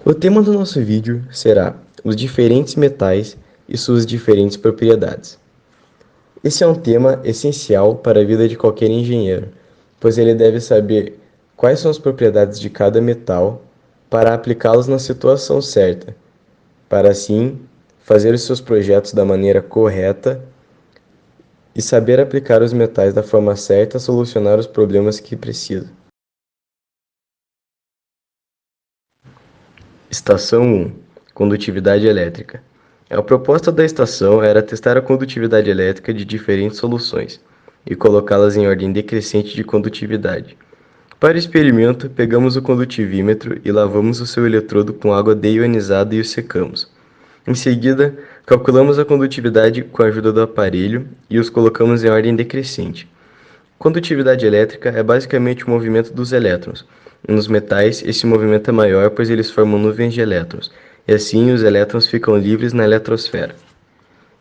O tema do nosso vídeo será os diferentes metais e suas diferentes propriedades. Esse é um tema essencial para a vida de qualquer engenheiro, pois ele deve saber quais são as propriedades de cada metal para aplicá-los na situação certa, para assim fazer os seus projetos da maneira correta e saber aplicar os metais da forma certa a solucionar os problemas que precisa. Estação 1. Condutividade elétrica. A proposta da estação era testar a condutividade elétrica de diferentes soluções e colocá-las em ordem decrescente de condutividade. Para o experimento, pegamos o condutivímetro e lavamos o seu eletrodo com água deionizada e o secamos. Em seguida, calculamos a condutividade com a ajuda do aparelho e os colocamos em ordem decrescente. Condutividade elétrica é basicamente o movimento dos elétrons. Nos metais, esse movimento é maior pois eles formam nuvens de elétrons, e assim os elétrons ficam livres na eletrosfera.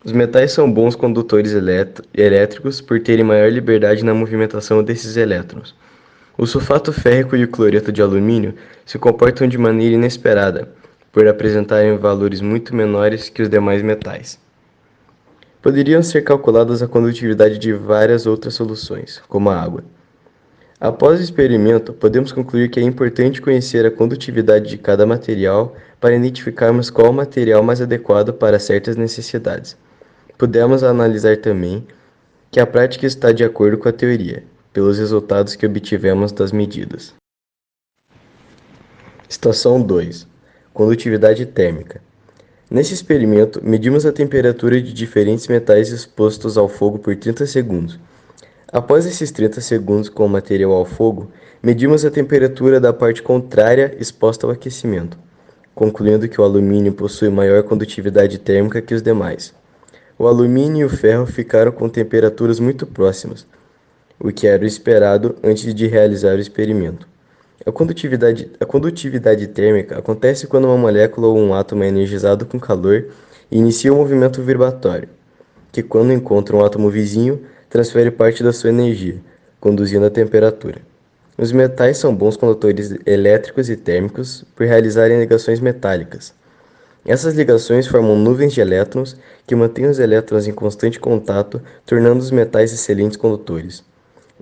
Os metais são bons condutores elétricos por terem maior liberdade na movimentação desses elétrons. O sulfato férrico e o cloreto de alumínio se comportam de maneira inesperada, por apresentarem valores muito menores que os demais metais. Poderiam ser calculadas a condutividade de várias outras soluções, como a água. Após o experimento, podemos concluir que é importante conhecer a condutividade de cada material para identificarmos qual o material mais adequado para certas necessidades. Podemos analisar também que a prática está de acordo com a teoria, pelos resultados que obtivemos das medidas. Estação 2. Condutividade térmica. Neste experimento, medimos a temperatura de diferentes metais expostos ao fogo por 30 segundos. Após esses 30 segundos com o material ao fogo, medimos a temperatura da parte contrária exposta ao aquecimento, concluindo que o alumínio possui maior condutividade térmica que os demais. O alumínio e o ferro ficaram com temperaturas muito próximas, o que era o esperado antes de realizar o experimento. A condutividade térmica acontece quando uma molécula ou um átomo é energizado com calor e inicia um movimento vibratório, que quando encontra um átomo vizinho, transfere parte da sua energia, conduzindo a temperatura. Os metais são bons condutores elétricos e térmicos por realizarem ligações metálicas. Essas ligações formam nuvens de elétrons que mantêm os elétrons em constante contato, tornando os metais excelentes condutores.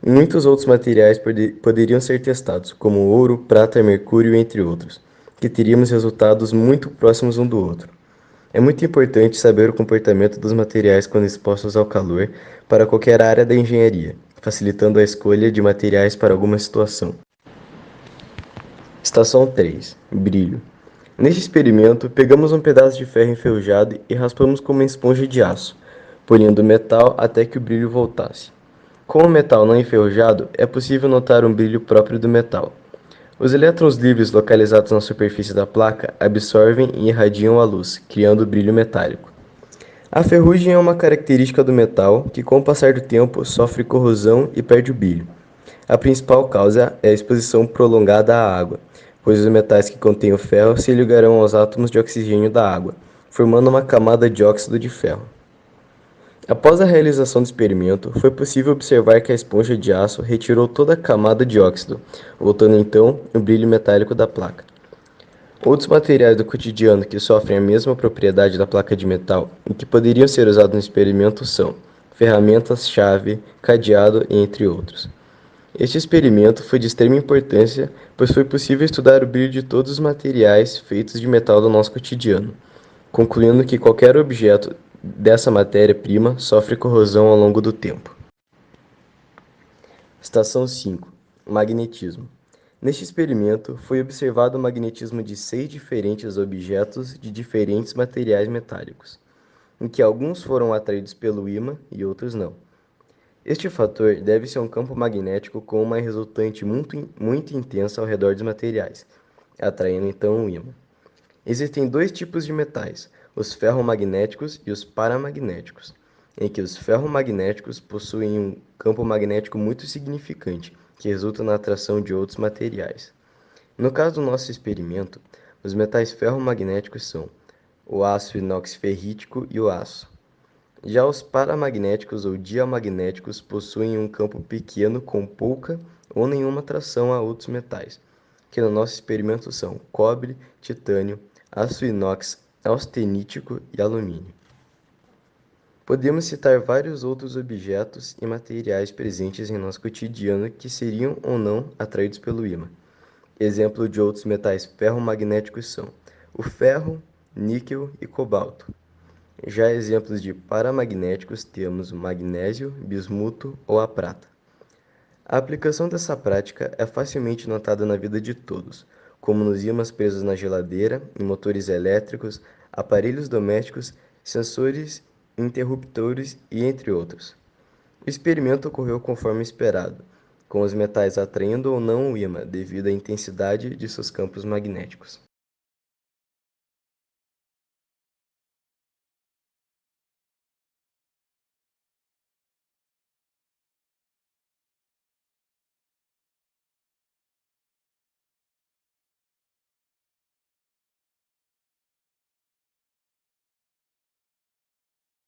Muitos outros materiais poderiam ser testados, como ouro, prata, mercúrio, entre outros, que teríamos resultados muito próximos um do outro. É muito importante saber o comportamento dos materiais quando expostos ao calor para qualquer área da engenharia, facilitando a escolha de materiais para alguma situação. Estação 3. Brilho. Neste experimento, pegamos um pedaço de ferro enferrujado e raspamos com uma esponja de aço, polindo o metal até que o brilho voltasse. Com o metal não enferrujado, é possível notar um brilho próprio do metal. Os elétrons livres localizados na superfície da placa absorvem e irradiam a luz, criando brilho metálico. A ferrugem é uma característica do metal que, com o passar do tempo, sofre corrosão e perde o brilho. A principal causa é a exposição prolongada à água, pois os metais que contêm o ferro se ligarão aos átomos de oxigênio da água, formando uma camada de óxido de ferro. Após a realização do experimento, foi possível observar que a esponja de aço retirou toda a camada de óxido, voltando então o brilho metálico da placa. Outros materiais do cotidiano que sofrem a mesma propriedade da placa de metal e que poderiam ser usados no experimento são ferramentas, chave, cadeado, entre outros. Este experimento foi de extrema importância, pois foi possível estudar o brilho de todos os materiais feitos de metal do nosso cotidiano, concluindo que qualquer objeto dessa matéria-prima sofre corrosão ao longo do tempo. Estação 5. Magnetismo. Neste experimento, foi observado o magnetismo de 6 diferentes objetos de diferentes materiais metálicos, em que alguns foram atraídos pelo ímã e outros não. Este fator deve-se a um campo magnético com uma resultante muito intensa ao redor dos materiais, atraindo então o ímã. Existem dois tipos de metais, os ferromagnéticos e os paramagnéticos, em que os ferromagnéticos possuem um campo magnético muito significante, que resulta na atração de outros materiais. No caso do nosso experimento, os metais ferromagnéticos são o aço inox ferrítico e o aço. Já os paramagnéticos ou diamagnéticos possuem um campo pequeno com pouca ou nenhuma atração a outros metais, que no nosso experimento são cobre, titânio, aço inox, austenítico e alumínio. Podemos citar vários outros objetos e materiais presentes em nosso cotidiano que seriam ou não atraídos pelo ímã. Exemplo de outros metais ferromagnéticos são o ferro, níquel e cobalto. Já exemplos de paramagnéticos temos o magnésio, bismuto ou a prata. A aplicação dessa prática é facilmente notada na vida de todos, como nos ímãs presos na geladeira, em motores elétricos, aparelhos domésticos, sensores, interruptores e entre outros. O experimento ocorreu conforme esperado, com os metais atraindo ou não o ímã devido à intensidade de seus campos magnéticos.